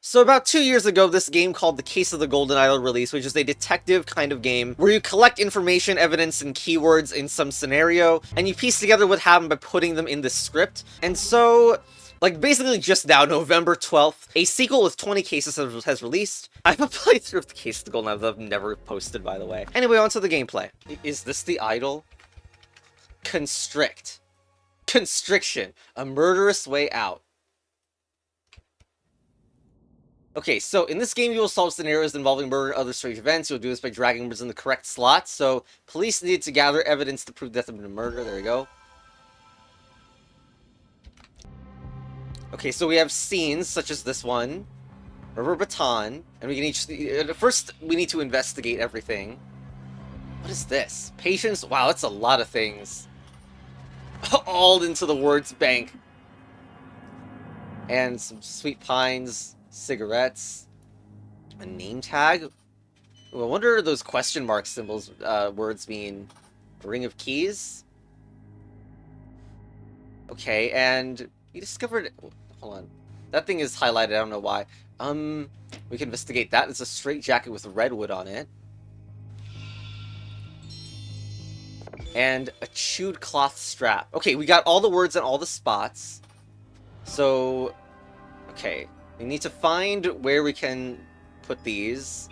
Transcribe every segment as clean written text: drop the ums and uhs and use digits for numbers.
So about 2 years ago, this game called The Case of the Golden Idol released, which is a detective kind of game where you collect information, evidence, and keywords in some scenario, and you piece together what happened by putting them in the script. And so, like, basically just now, November 12th, a sequel with 20 cases has released. I have a playthrough of The Case of the Golden Idol that I've never posted, by the way. Anyway, on to the gameplay. Is this the idol? Constrict. Constriction. A murderous way out. Okay, so in this game, you will solve scenarios involving murder and other strange events. You'll do this by dragging words in the correct slots. So, police need to gather evidence to prove death of a murder. There we go. Okay, so we have scenes such as this one. Rubber baton. And we can each... First, we need to investigate everything. What is this? Patience? Wow, that's a lot of things. All into the words bank. And some sweet pines... cigarettes, a name tag. Ooh, I wonder what those question mark symbols, words mean. A ring of keys. Okay, and we discovered. Hold on, that thing is highlighted. I don't know why. We can investigate that. It's a straight jacket with redwood on it, and a chewed cloth strap. Okay, we got all the words in all the spots. So, okay. We need to find where we can put these.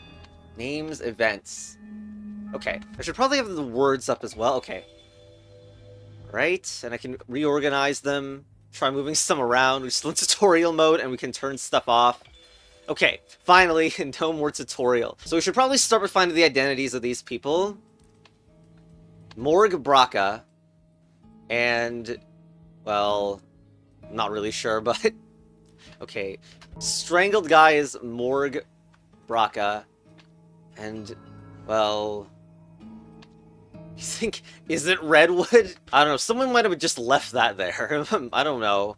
Names, events. Okay. I should probably have the words up as well. Okay. Right. And I can reorganize them. Try moving some around. We're still in tutorial mode and we can turn stuff off. Okay. Finally, no more tutorial. So we should probably start with finding the identities of these people. Morg Braca. And, well, not really sure, but... Okay, strangled guy is Morg Braca, and, well, you think, is it redwood? I don't know, someone might have just left that there. I don't know.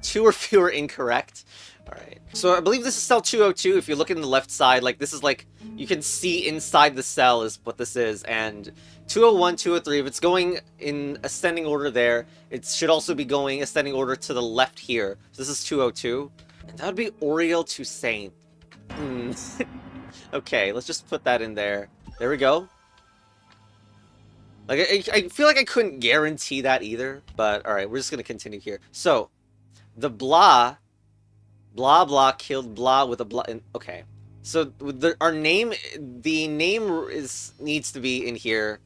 2 or fewer incorrect. Alright, so I believe this is cell 202. If you look in the left side, like, this is like, you can see inside the cell is what this is, and 201, 203, if it's going in ascending order there, it should also be going ascending order to the left here. So this is 202, and that would be Oriel Toussaint. Okay, let's just put that in there. There we go. Like, I feel like I couldn't guarantee that either, but alright, we're just gonna continue here. So, the blah blah killed blah with a blah. Okay, so our name, the name needs to be in here.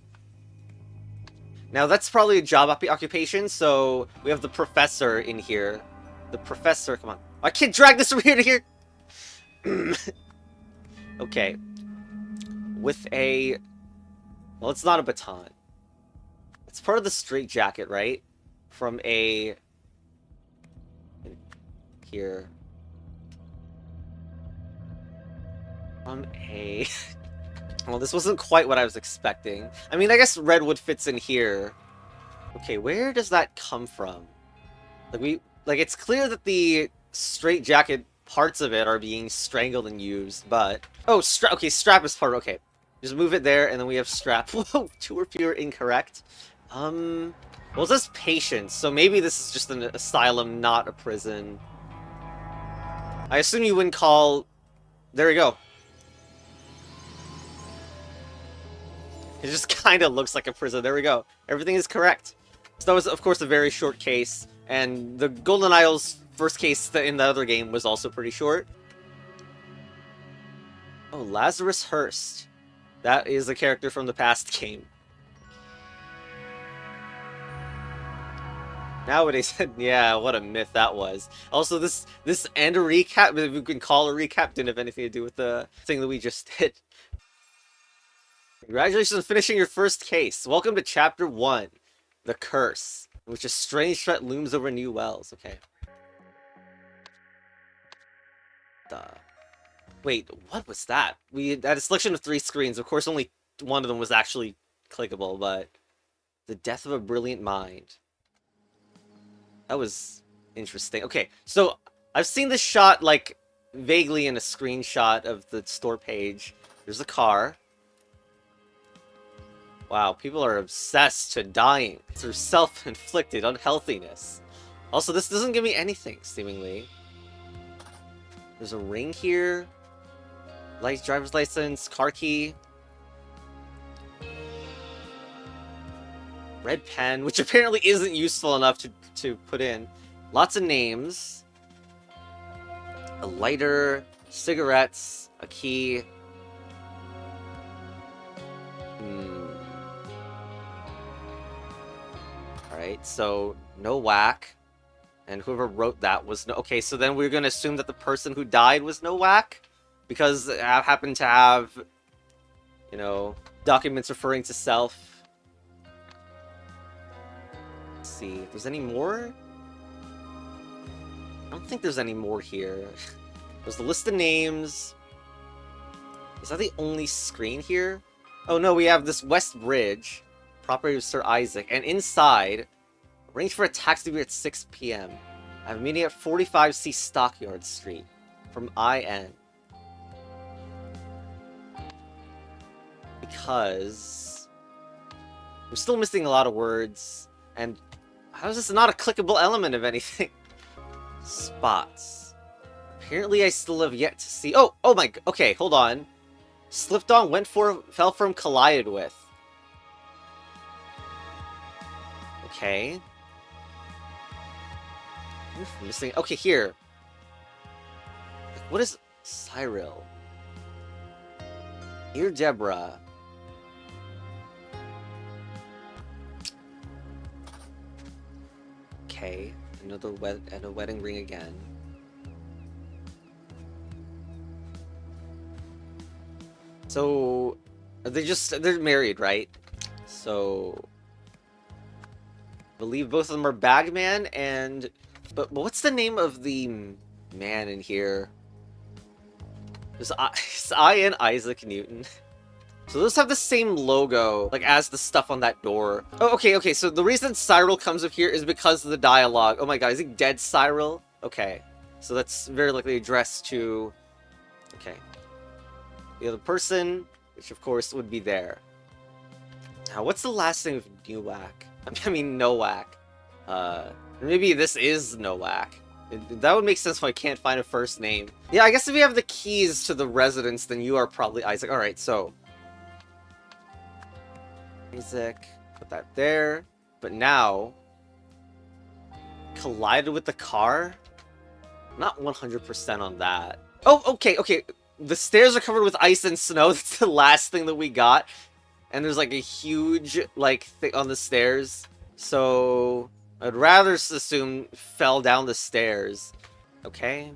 Now that's probably a job occupation. So we have the professor in here. The professor, come on! I can't drag this from here to here. Okay, with a, well, it's not a baton. It's part of the straight jacket, right? From a here. Well, this wasn't quite what I was expecting. I mean, I guess redwood fits in here. Okay, where does that come from? Like, it's clear that the straight jacket parts of it are being strangled and used, but... Oh, okay, strap is part, okay. Just move it there, and then we have strap. Whoa, 2 or fewer incorrect. Well, it says patience, so maybe this is just an asylum, not a prison. I assume you wouldn't call... There we go. It just kind of looks like a prison. There we go. Everything is correct. So that was, of course, a very short case. And the Golden Idol's first case in the other game was also pretty short. Oh, Lazarus Hurst. That is a character from the past game. Nowadays, yeah, what a myth that was. Also, this and a recap, if we can call a recap, didn't have anything to do with the thing that we just did. Congratulations on finishing your first case. Welcome to Chapter 1, The Curse, in which a strange threat looms over New Wells. Okay. Wait, what was that? We had a selection of 3 screens. Of course, only one of them was actually clickable, but... The death of a brilliant mind. That was interesting. Okay, so I've seen this shot, like, vaguely in a screenshot of the store page. There's a car. Wow, people are obsessed to dying through self-inflicted unhealthiness. Also, this doesn't give me anything, seemingly. There's a ring here. Driver's license, car key. Red pen, which apparently isn't useful enough to put in. Lots of names. A lighter, cigarettes, a key. Alright, so no whack. And whoever wrote that was no... Okay, so then we're going to assume that the person who died was no whack? Because it happened to have, you know, documents referring to self. Let's see if there's any more. I don't think there's any more here. There's the list of names. Is that the only screen here? Oh no, we have this West Bridge, property of Sir Isaac, and inside, arrange for a taxi at 6 p.m. I have a meeting at 45C Stockyard Street from IN. Because I'm still missing a lot of words, and how is this not a clickable element of anything? Spots. Apparently I still have yet to see... Oh my... Okay, hold on. Slipped on, went for, fell from, collided with. Okay. Oof, missing... Okay, here. What is... Cyril? Dear Deborah. Okay. Another and a wedding ring again. So... They're married, right? So... I believe both of them are Bagman and... But what's the name of the man in here? Is I.N. Isaac Newton. So those have the same logo, like, as the stuff on that door. Oh, okay, so the reason Cyril comes up here is because of the dialogue. Oh my god, is he dead, Cyril? Okay. So that's very likely addressed to... Okay. The other person, which of course would be there. Now, what's the last name of Nowak? I mean, Nowak. Maybe this is Nowak. That would make sense if I can't find a first name. Yeah, I guess if you have the keys to the residence, then you are probably Isaac. Alright, so... Isaac, put that there. But now... Collided with the car? Not 100% on that. Oh, okay. The stairs are covered with ice and snow. That's the last thing that we got. And there's like a huge, like, thing on the stairs. So... I'd rather assume fell down the stairs. Okay.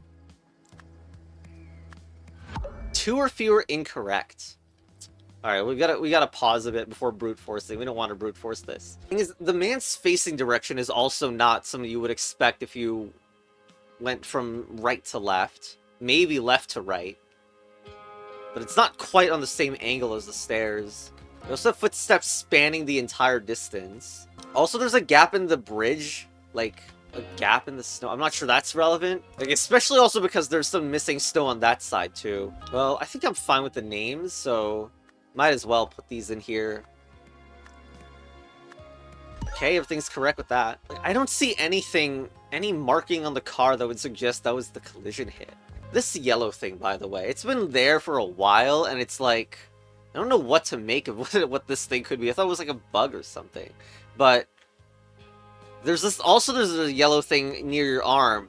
2 or fewer incorrect. Alright, we gotta pause a bit before brute forcing. We don't want to brute force this. Thing is, the man's facing direction is also not something you would expect if you went from right to left. Maybe left to right. But it's not quite on the same angle as the stairs. We also have footsteps spanning the entire distance. Also, there's a gap in the bridge, like, a gap in the snow. I'm not sure that's relevant. Like, especially also because there's some missing snow on that side, too. Well, I think I'm fine with the names, so might as well put these in here. Okay, everything's correct with that. Like, I don't see anything, any marking on the car that would suggest that was the collision hit. This yellow thing, by the way, it's been there for a while, and it's like... I don't know what to make of what this thing could be. I thought it was like a bug or something. But there's a yellow thing near your arm,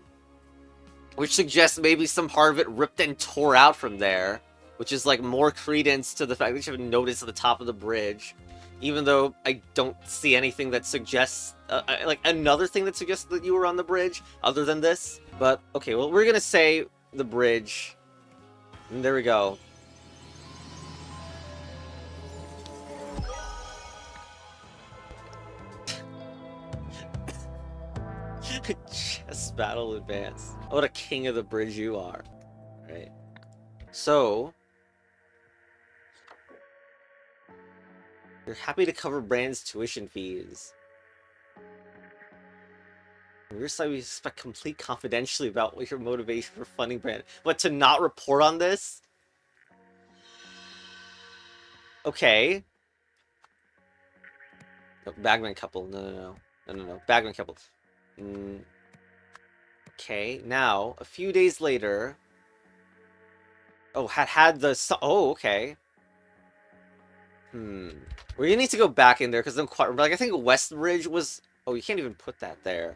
which suggests maybe some part of it ripped and tore out from there, which is like more credence to the fact that you haven't noticed at the top of the bridge. Even though I don't see anything that suggests, like another thing that suggests that you were on the bridge other than this. But okay, well, we're gonna say the bridge. And there we go. Chess battle advance. What a king of the bridge you are. Right. So... You're happy to cover Brand's tuition fees. On your side, we suspect complete confidentially about what your motivation for funding Brand. What, to not report on this? Okay. No, Bagman couple. No. Bagman couple. Okay, now, a few days later, Oh, had the... Oh, okay. Hmm. We're gonna need to go back in there, because I don't quite remember. Like, I think Westridge was... Oh, you can't even put that there.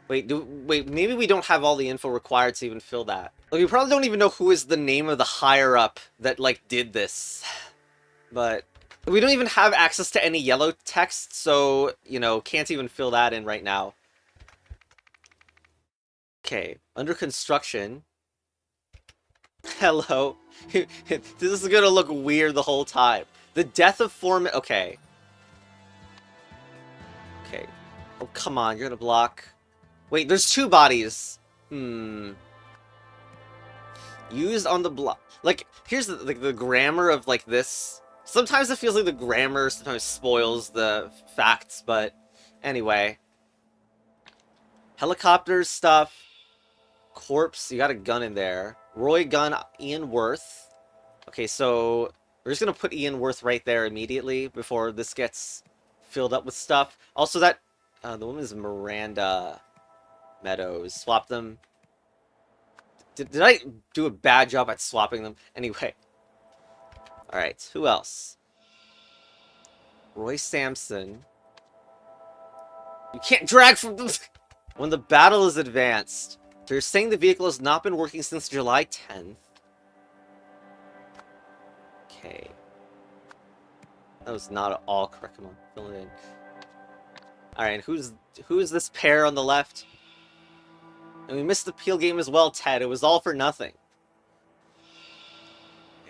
Wait, maybe we don't have all the info required to even fill that. Like, we probably don't even know who is the name of the higher-up that, like, did this. But... We don't even have access to any yellow text, so, you know, can't even fill that in right now. Okay, under construction. Hello. This is gonna look weird the whole time. The death of Foreman... Okay. Okay. Oh, come on, you're gonna block... Wait, there's two bodies. Used on the block. Like, here's the grammar of, like, this. Sometimes it feels like the grammar sometimes spoils the facts, but... Anyway. Helicopters stuff. Corpse, you got a gun in there. Roy gun, Ian Worth. Okay, so we're just gonna put Ian Worth right there immediately before this gets filled up with stuff. Also, that the woman is Miranda Meadows. Swap them. Did I do a bad job at swapping them? Anyway. Alright, who else? Roy Sampson. You can't drag from them! When the battle is advanced. So you're saying the vehicle has not been working since July 10th. Okay. That was not at all correct. Come on, fill it in. Alright, who's this pair on the left? And we missed the Peel game as well, Ted. It was all for nothing.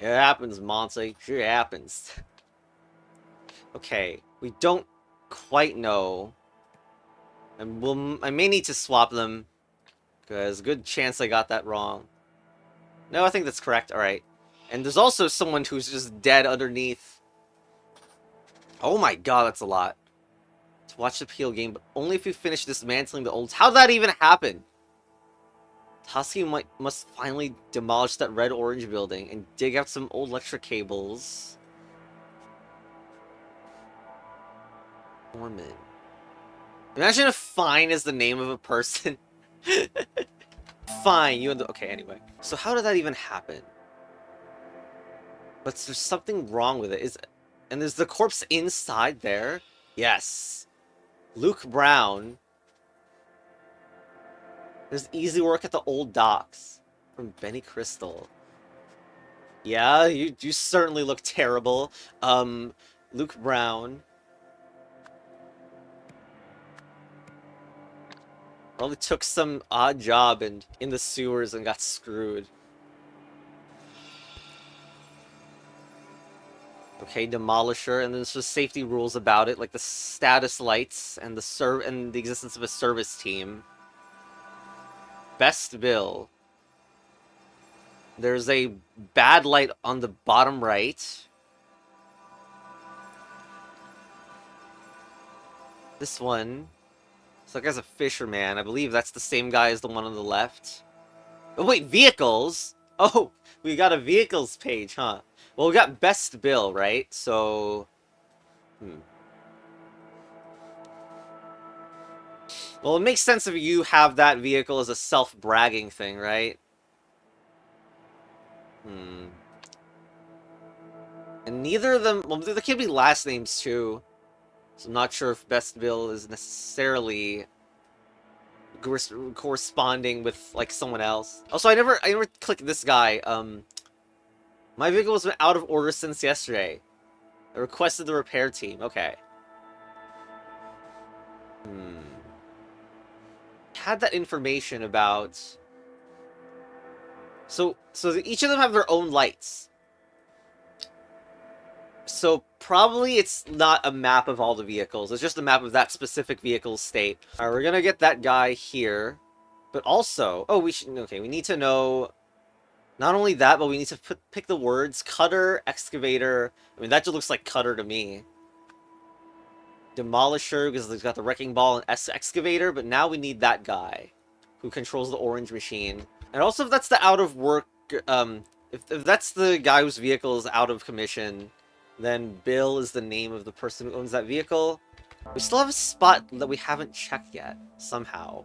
It happens, Monty. Sure happens. Okay, we don't quite know. And I may need to swap them. Because good chance I got that wrong. No, I think that's correct. Alright. And there's also someone who's just dead underneath. Oh my god, that's a lot. To watch the Peel game, but only if you finish dismantling the old... How'd that even happen? Husky must finally demolish that red-orange building and dig out some old electric cables. Foreman. Imagine if Fine is the name of a person. Fine, you and the... Okay, anyway. So how did that even happen? But there's something wrong with it. And there's the corpse inside there? Yes. Luke Brown. There's easy work at the old docks. From Benny Crystal. Yeah, you certainly look terrible. Luke Brown. Probably took some odd job in the sewers and got screwed. Okay, Demolisher, and there's just safety rules about it, like the status lights and the existence of a service team. Best bill. There's a bad light on the bottom right. This one. So that guy's a fisherman. I believe that's the same guy as the one on the left. Oh wait, vehicles? Oh, we got a vehicles page, huh? Well, we got best bill, right? So... Well, it makes sense if you have that vehicle as a self-bragging thing, right? And neither of them... Well, there can be last names, too. So I'm not sure if best bill is necessarily corresponding with, like, someone else. Also, I never clicked this guy. My vehicle has been out of order since yesterday. I requested the repair team. Okay. Had that information about... So each of them have their own lights. So probably it's not a map of all the vehicles. It's just a map of that specific vehicle's state. Alright, we're gonna get that guy here. But also... Oh, we need to know... Not only that, but we need to pick the words. Cutter, excavator... I mean, that just looks like cutter to me. Demolisher, because it's got the wrecking ball and excavator, but now we need that guy. Who controls the orange machine. And also, if that's the out of work... if that's the guy whose vehicle is out of commission... Then Bill is the name of the person who owns that vehicle. We still have a spot that we haven't checked yet, somehow.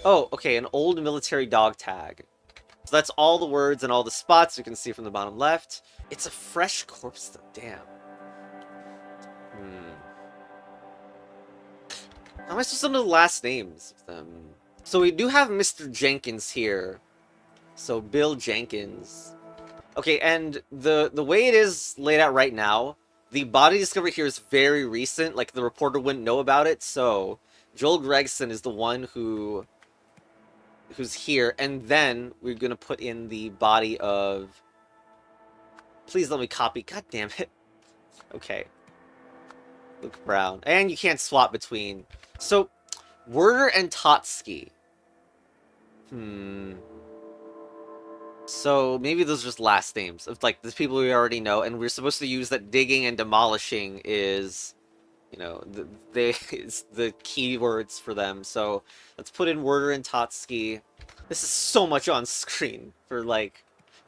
Oh, okay, an old military dog tag. So that's all the words and all the spots you can see from the bottom left. It's a fresh corpse, though. Damn. Hmm. How am I supposed to know the last names of them? So we do have Mr. Jenkins here. So Bill Jenkins. Okay, and the way it is laid out right now, the body discovery here is very recent. Like, the reporter wouldn't know about it, so Joel Gregson is the one who's here, and then we're gonna put in the body of... Please let me copy. God damn it. Okay. Luke Brown. And you can't swap between. So, Werder and Totsky. Hmm. So maybe those are just last names of like the people we already know, and we're supposed to use that digging and demolishing is, you know, it's the keywords for them. So let's put in Werder and Totsky. This is so much on screen for like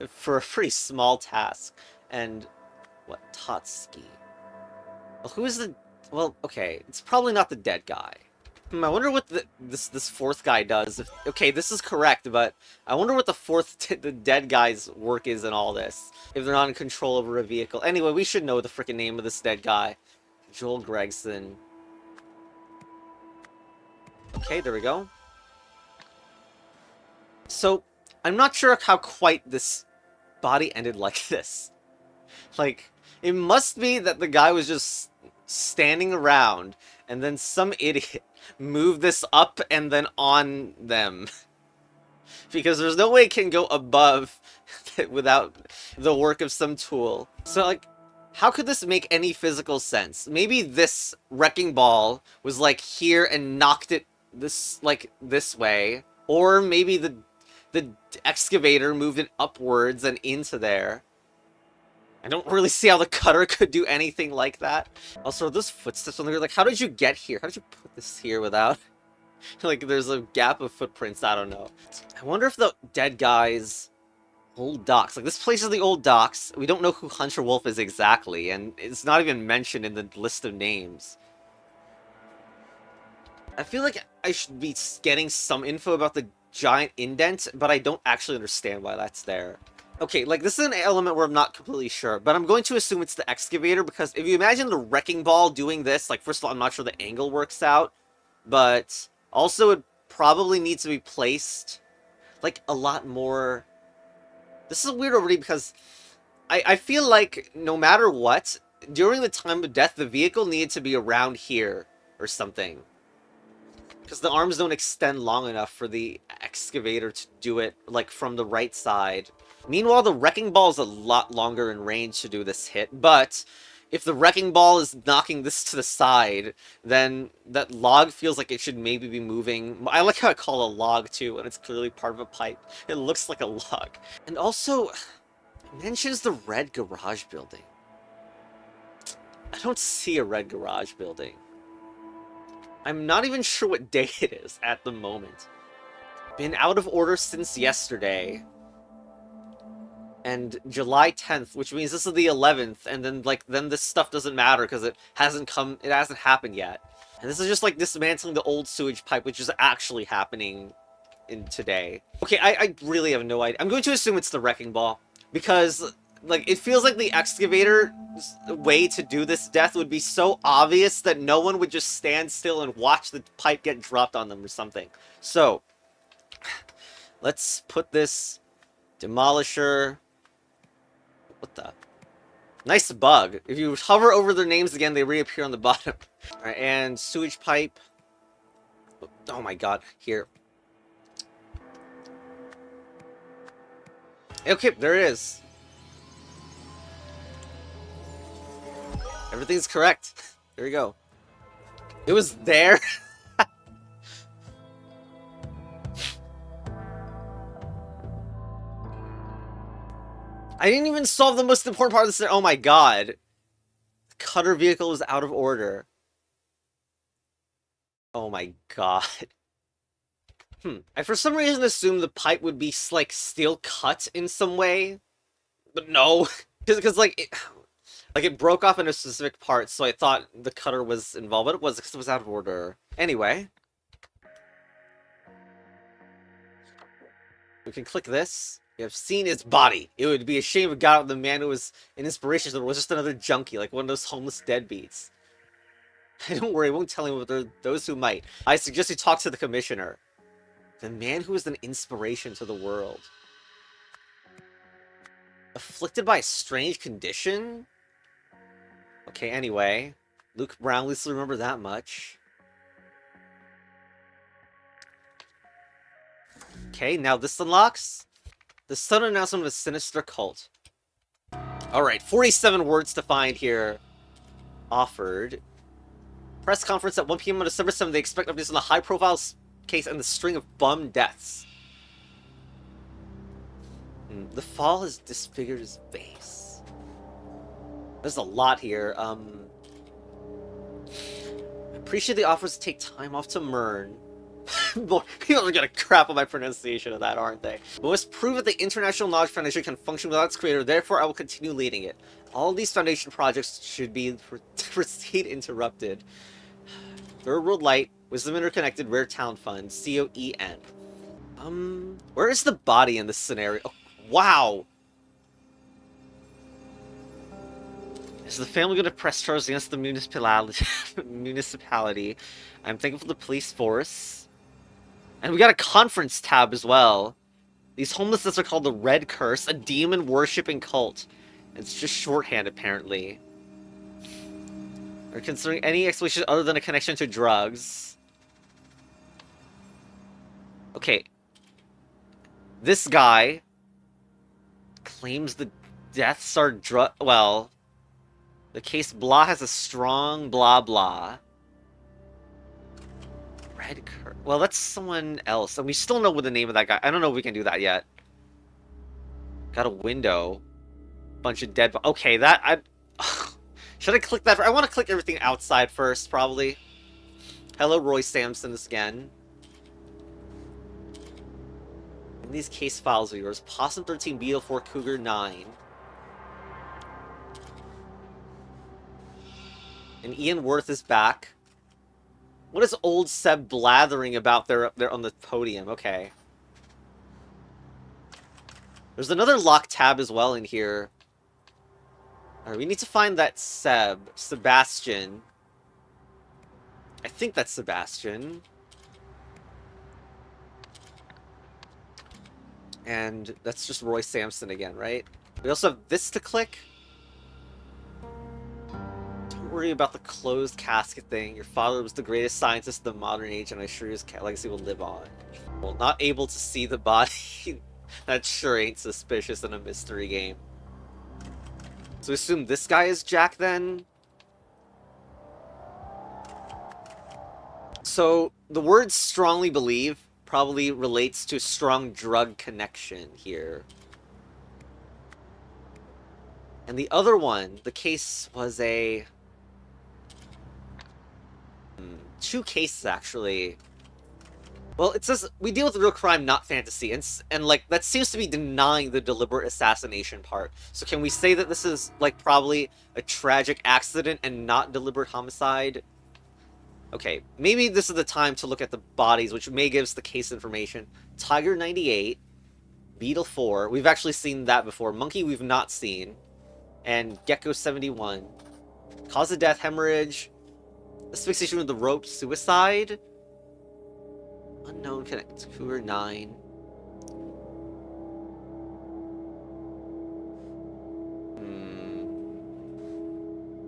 for a pretty small task. And what Totsky? Well, who is the? Well, okay, it's probably not the dead guy. I wonder what this fourth guy does. Okay, this is correct, but I wonder what the dead guy's work is in all this. If they're not in control over a vehicle. Anyway, we should know the freaking name of this dead guy. Joel Gregson. Okay, there we go. So, I'm not sure how quite this body ended like this. Like, it must be that the guy was just standing around, and then some idiot moved this up and then on them. Because there's no way it can go above without the work of some tool. So, like, how could this make any physical sense? Maybe this wrecking ball was, like, here and knocked it this way. Or maybe the excavator moved it upwards and into there. I don't really see how the cutter could do anything like that. Also, those footsteps on there, like, how did you get here? How did you put this here without... Like, there's a gap of footprints, I don't know. I wonder if the dead guy's old docks. Like, this place is the old docks. We don't know who Hunter Wolf is exactly, and it's not even mentioned in the list of names. I feel like I should be getting some info about the giant indent, but I don't actually understand why that's there. Okay, like, this is an element where I'm not completely sure, but I'm going to assume it's the excavator, because if you imagine the wrecking ball doing this, like, first of all, I'm not sure the angle works out, but also it probably needs to be placed, like, a lot more... This is weird already, because I feel like no matter what, during the time of death, the vehicle needed to be around here or something. Because the arms don't extend long enough for the excavator to do it, like, from the right side. Meanwhile, the wrecking ball is a lot longer in range to do this hit, but if the wrecking ball is knocking this to the side, then that log feels like it should maybe be moving. I like how I call it a log, too, and it's clearly part of a pipe. It looks like a log. And also, it mentions the red garage building. I don't see a red garage building. I'm not even sure what day it is at the moment. Been out of order since yesterday. And July 10th, which means this is the 11th, and then this stuff doesn't matter because it hasn't happened yet. And this is just like dismantling the old sewage pipe, which is actually happening in today. Okay, I really have no idea. I'm going to assume it's the wrecking ball, because, like, it feels like the excavator's way to do this death would be so obvious that no one would just stand still and watch the pipe get dropped on them or something. So, let's put this demolisher... What the? Nice bug. If you hover over their names again, they reappear on the bottom. Alright, and sewage pipe. Oh my god. Here. Okay, there it is. Everything's correct. There you go. It was there. I didn't even solve the most important part of this. Oh my god. The cutter vehicle is out of order. Oh my god. I for some reason assumed the pipe would be, like, steel cut in some way. But no. Because like, it broke off in a specific part, so I thought the cutter was involved, but it was because it was out of order. Anyway. We can click this. We have seen its body. It would be a shame if God, the man who was an inspiration to it was just another junkie, like one of those homeless deadbeats. Don't worry, I won't tell him, but those who might. I suggest you talk to the commissioner. The man who was an inspiration to the world. Afflicted by a strange condition? Okay, anyway. Luke Brown, at least remember that much. Okay, now this unlocks. The sudden announcement of a sinister cult. Alright, 47 words to find here. Offered. Press conference at 1 p.m. on December 7th. They expect updates on the high-profile case and the string of bum deaths. The fall has disfigured his face. There's a lot here. Appreciate the offers to take time off to Mern. People are gonna crap on my pronunciation of that, aren't they? We must prove that the International Knowledge Foundation can function without its creator, therefore I will continue leading it. All these foundation projects should be proceed interrupted. Third World Light, Wisdom Interconnected, Rare Talent Fund, COEN. Where is the body in this scenario? Oh, wow! Is the family going to press charges against the municipality? I'm thankful for the police force. And we got a conference tab as well. These homelessness are called the Red Curse, a demon-worshipping cult. It's just shorthand, apparently. They're considering any explanation other than a connection to drugs. Okay. This guy claims the deaths are well, the case blah has a strong blah blah. Red Curse. Well, that's someone else. And we still know what the name of that guy. I don't know if we can do that yet. Got a window. Bunch of dead. Okay, that should I click that? I want to click everything outside first, probably. Hello, Roy Sampson again. And these case files are yours. Possum 13, Beetle 4, Cougar 9. And Ian Worth is back. What is old Seb blathering about there on the podium? Okay. There's another locked tab as well in here. Alright, we need to find that Sebastian. I think that's Sebastian. And that's just Roy Sampson again, right? We also have this to click. Don't worry about the closed casket thing. Your father was the greatest scientist of the modern age, and I'm sure his legacy will live on. Well, not able to see the body. That sure ain't suspicious in a mystery game. So we assume this guy is Jack then? So the word strongly believe probably relates to a strong drug connection here. And the other one, the case was a... two cases, actually. Well, it says, we deal with real crime, not fantasy. And like, that seems to be denying the deliberate assassination part. So can we say that this is, like, probably a tragic accident and not deliberate homicide? Okay, maybe this is the time to look at the bodies, which may give us the case information. Tiger 98, Beetle 4, we've actually seen that before. Monkey we've not seen. And Gecko 71. Cause of death, hemorrhage. Asphyxiation with the rope, suicide. Unknown connect. Cougar 9.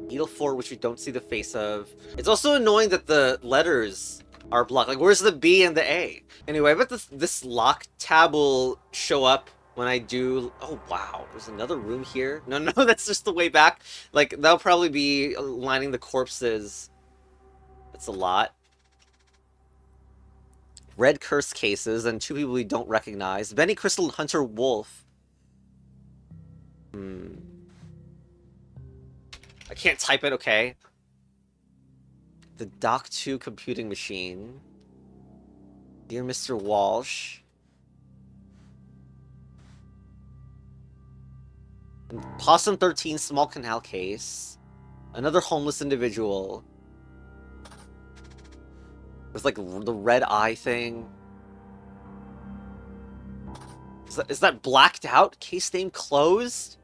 Beetle 4, which we don't see the face of. It's also annoying that the letters are blocked. Like, where's the B and the A? Anyway, I bet this lock tab will show up when I do... Oh, wow. There's another room here. No, that's just the way back. Like, that'll probably be lining the corpses. That's a lot. Red Curse cases and two people we don't recognize. Benny Crystal and Hunter Wolf. I can't type it, okay. The Doc 2 computing machine. Dear Mr. Walsh. Possum 13 small canal case. Another homeless individual. With like the red eye thing. Is that blacked out? Case name closed?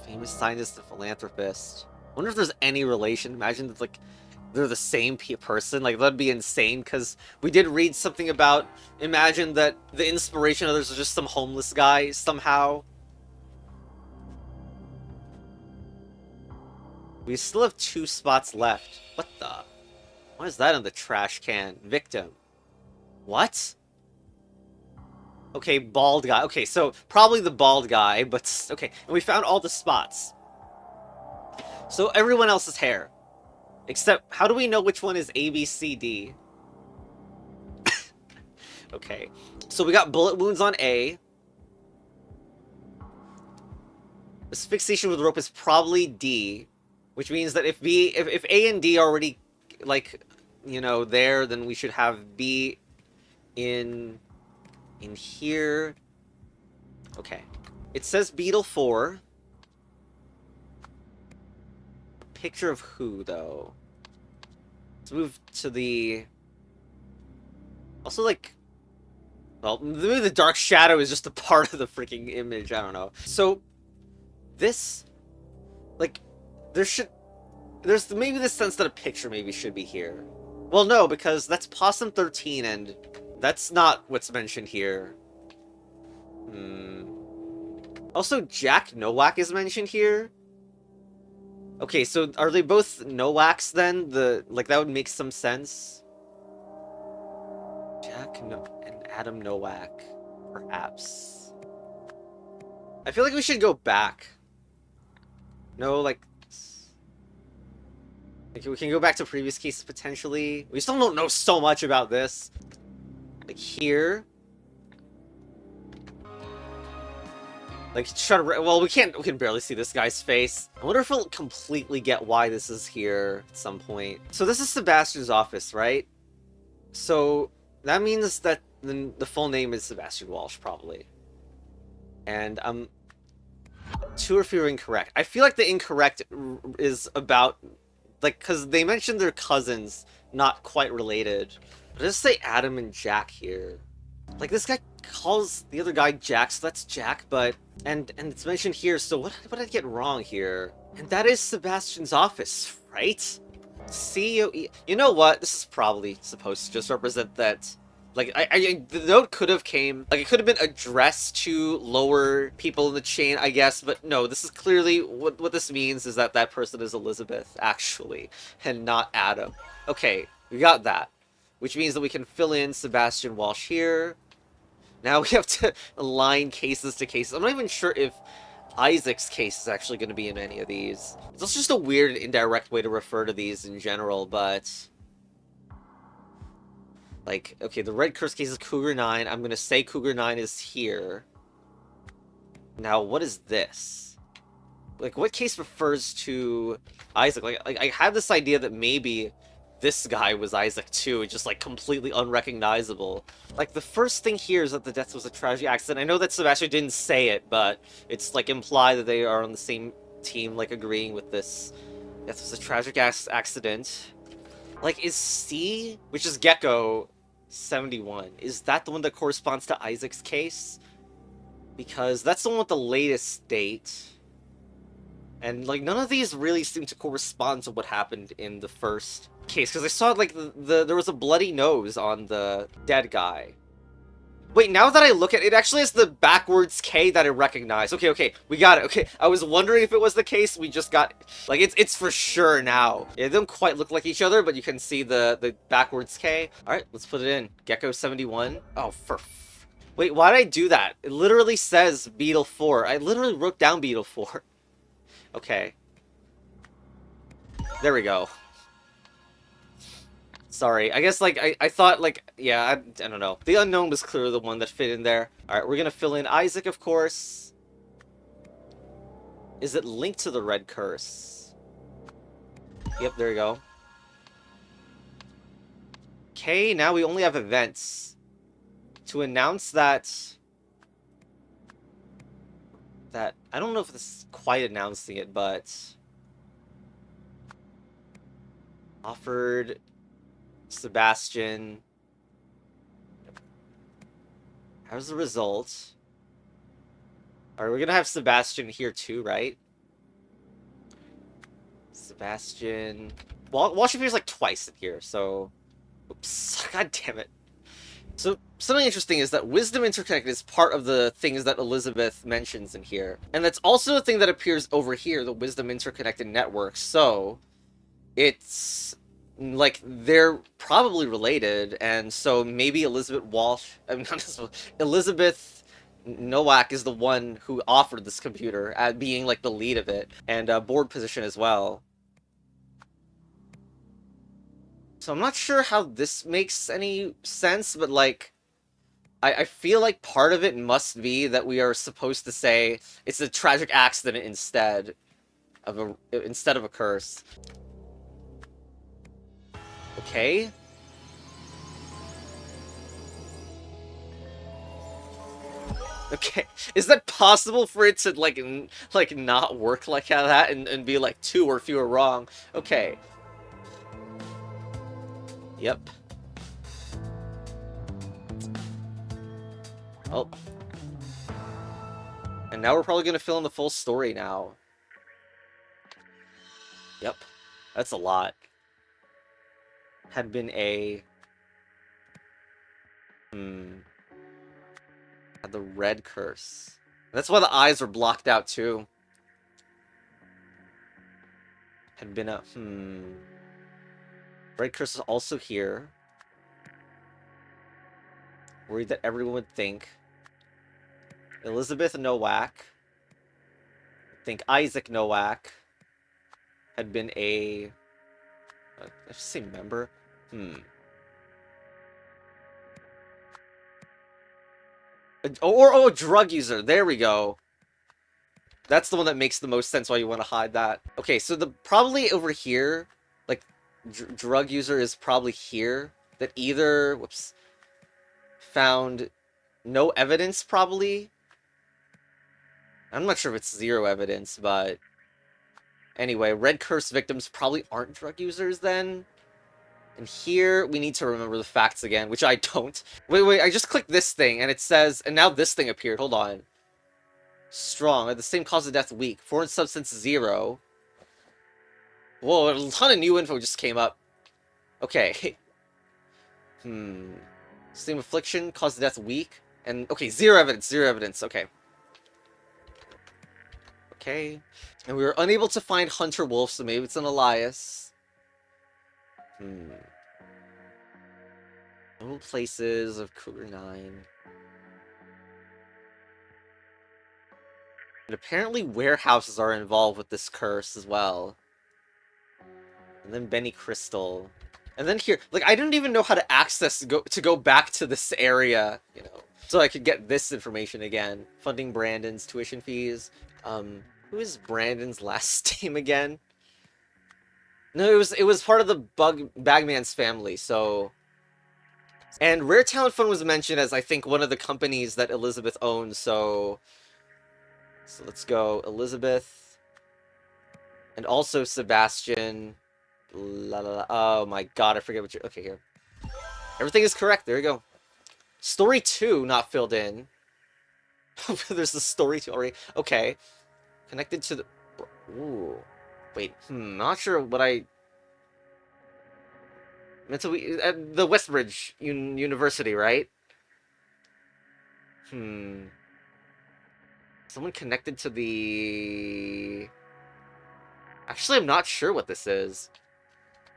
Famous scientist and philanthropist. I wonder if there's any relation. Imagine that, like, they're the same person. Like, that'd be insane, because we did read something about, imagine that the inspiration of others is just some homeless guy somehow. We still have 2 spots left. What the? What is that in the trash can? Victim. What? Okay, bald guy. Okay, so probably the bald guy, but okay. And we found all the spots. So everyone else's hair. Except, how do we know which one is A, B, C, D? Okay. So we got bullet wounds on A. Asphyxiation with rope is probably D. Which means that if A and D are already, like, you know, there, then we should have B in here. Okay. It says Beetle 4. Picture of who, though? Let's move to the... Also, like... Well, maybe the dark shadow is just a part of the freaking image. I don't know. So, this... Like, there's maybe the sense that a picture maybe should be here. Well, no, because that's Possum 13, and that's not what's mentioned here. Also, Jack Nowak is mentioned here. Okay, so are they both Nowaks then? Like, that would make some sense. Jack and Adam Nowak, perhaps. I feel like we should go back. No, like... we can go back to previous cases, potentially. We still don't know so much about this. Like, here. Like, try to... Well, we can barely see this guy's face. I wonder if we'll completely get why this is here at some point. So this is Sebastian's office, right? So that means that the full name is Sebastian Walsh, probably. And I'm 2 or fewer incorrect. I feel like the incorrect is about... Like, because they mentioned they're cousins, not quite related. But just say Adam and Jack here. Like, this guy calls the other guy Jack, so that's Jack, but... And it's mentioned here, so what did I get wrong here? And that is Sebastian's office, right? CEO... You know what? This is probably supposed to just represent that... Like, the note could have came... Like, it could have been addressed to lower people in the chain, I guess, but no, this is clearly... What this means is that that person is Elizabeth, actually, and not Adam. Okay, we got that. Which means that we can fill in Sebastian Walsh here. Now we have to align cases to cases. I'm not even sure if Isaac's case is actually going to be in any of these. It's just a weird, indirect way to refer to these in general, but... Like, okay, the red curse case is Cougar 9. I'm going to say Cougar 9 is here. Now, what is this? Like, what case refers to Isaac? Like I have this idea that maybe this guy was Isaac too, just like completely unrecognizable. Like, the first thing here is that the death was a tragic accident. I know that Sebastian didn't say it, but it's like implied that they are on the same team, like agreeing with this. Death was a tragic accident. Like, is C, which is Gecko 71, is that the one that corresponds to Isaac's case? Because that's the one with the latest date. And, like, none of these really seem to correspond to what happened in the first case. Because I saw, like, there was a bloody nose on the dead guy. Wait, now that I look at it, it actually has the backwards K that I recognize. Okay, we got it. Okay, I was wondering if it was the case. We just got... Like, it's for sure now. They don't quite look like each other, but you can see the backwards K. Alright, let's put it in. Gecko 71. Oh, wait, why did I do that? It literally says Beetle 4. I literally wrote down Beetle 4. Okay. There we go. Sorry, I guess, like, I thought, like, yeah, I don't know. The unknown was clearly the one that fit in there. Alright, we're gonna fill in Isaac, of course. Is it linked to the red curse? Yep, there we go. Okay, now we only have events. To announce that... I don't know if this is quite announcing it, but... Offered... Sebastian... How's the result? Alright, we're gonna have Sebastian here too, right? Sebastian... Walsh appears like twice in here, so... Oops. God damn it. So, something interesting is that wisdom interconnected is part of the things that Elizabeth mentions in here. And that's also a thing that appears over here, the wisdom interconnected network. So, it's like they're probably related, and so maybe Elizabeth Walsh, I mean, not Elizabeth Nowak is the one who offered this computer at being like the lead of it, and board position as well. So I'm not sure how this makes any sense, but like, I feel like part of it must be that we are supposed to say it's a tragic accident instead of a curse. Okay. Okay, is that possible for it to like not work like that and be like 2 or fewer wrong? Okay. Yep. Oh. And now we're probably gonna fill in the full story now. Yep. That's a lot. Had been a... Had the red curse. That's why the eyes were blocked out too. Had been a... Red curse is also here. Worried that everyone would think. Elizabeth Nowak. I think Isaac Nowak had been a... I should say member? Or drug user. There we go. That's the one that makes the most sense why you want to hide that. Okay, so the probably over here, like, drug user is probably here. That either, whoops, found no evidence, probably. I'm not sure if it's 0 evidence, but... Anyway, red curse victims probably aren't drug users then. And here, we need to remember the facts again, which I don't. Wait, I just clicked this thing, and it says... And now this thing appeared, hold on. Strong, the same cause of death, weak. Foreign substance, 0. Whoa, a ton of new info just came up. Okay. Same affliction, cause of death, weak. And, okay, 0 evidence, 0 evidence, okay. Okay. And we were unable to find Hunter Wolf, so maybe it's an Elias. No places of Cougar 9. And apparently warehouses are involved with this curse as well. And then Benny Crystal. And then here, like, I didn't even know how to access to go back to this area, you know, so I could get this information again. Funding Brandon's tuition fees. Who is Brandon's last name again? No, it was part of the Bagman's family, so... And Rare Talent Fund was mentioned as, I think, one of the companies that Elizabeth owns, so... So let's go Elizabeth. And also Sebastian. Oh my god, I forget what you... Okay, here. Everything is correct, there you go. Story 2 not filled in. There's the story 2 already. Okay. Connected to the... Ooh. Wait, not sure what I... At the Westbridge University, right? Someone connected to the... Actually, I'm not sure what this is.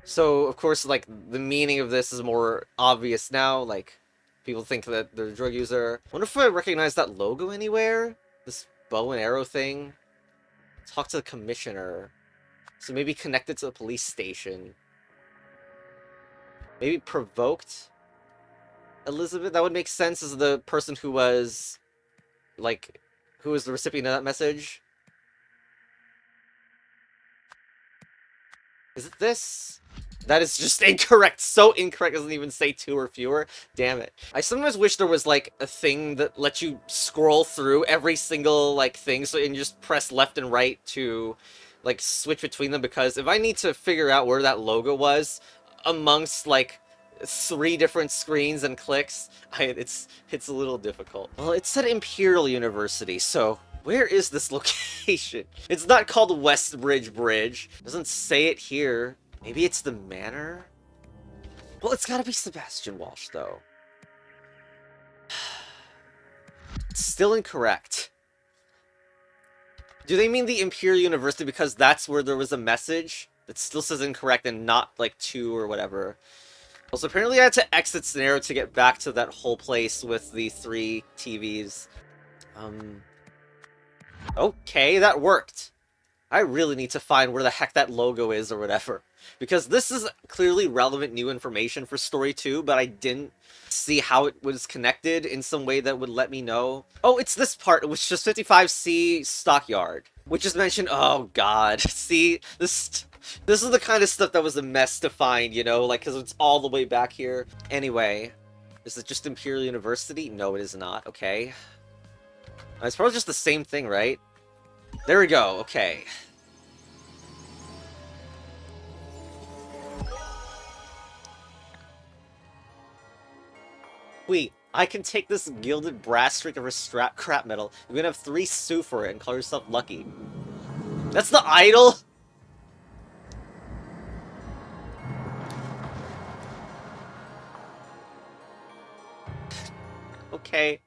So, of course, like, the meaning of this is more obvious now. Like, people think that they're a drug user. Wonder if I recognize that logo anywhere? This bow and arrow thing? Talk to the commissioner. So maybe connected to the police station. Maybe provoked Elizabeth? That would make sense as the person who was, like, who was the recipient of that message. Is it this? That is just incorrect. So incorrect. It doesn't even say 2 or fewer. Damn it. I sometimes wish there was, like, a thing that lets you scroll through every single, like, thing, so you can just press left and right to, like, switch between them, because if I need to figure out where that logo was amongst, like, 3 different screens and clicks, it's a little difficult. Well, it said Imperial University, so where is this location? It's not called Westbridge Bridge. It doesn't say it here. Maybe it's the manor? Well, it's gotta be Sebastian Walsh, though. Still incorrect. Do they mean the Imperial University because that's where there was a message that still says incorrect and not, like, 2 or whatever? Also, apparently I had to exit scenario to get back to that whole place with the 3 TVs. Okay, that worked. I really need to find where the heck that logo is or whatever. Because this is clearly relevant new information for Story 2, but I didn't see how it was connected in some way that would let me know. Oh, it's this part, which is 55C Stockyard. Which is mentioned, oh god. See, this is the kind of stuff that was a mess to find, you know? Like, because it's all the way back here. Anyway, is it just Imperial University? No, it is not. Okay. It's probably just the same thing, right? There we go, okay. Wait, I can take this gilded brass string of her crap metal. You're gonna have 3 sous for it and call yourself lucky. That's the idol? Okay.